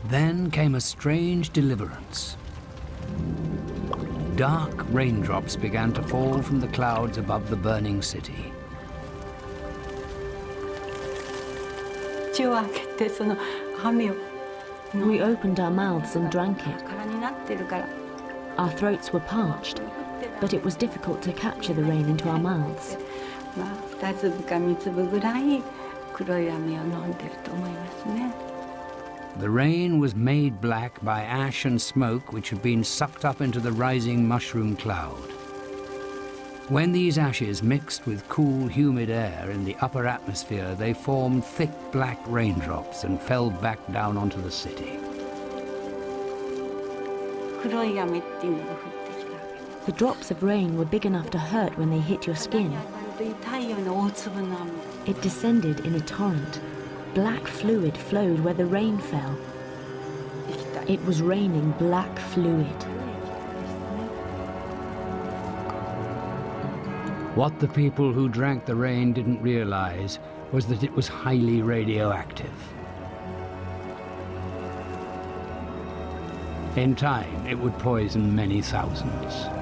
Then came a strange deliverance. Dark raindrops began to fall from the clouds above the burning city. We opened our mouths and drank it. Our throats were parched, but it was difficult to capture the rain into our mouths. The rain was made black by ash and smoke which had been sucked up into the rising mushroom cloud. When these ashes mixed with cool, humid air in the upper atmosphere, they formed thick black raindrops and fell back down onto the city. The drops of rain were big enough to hurt when they hit your skin. It descended in a torrent. Black fluid flowed where the rain fell. It was raining black fluid. What the people who drank the rain didn't realize was that it was highly radioactive. In time, it would poison many thousands.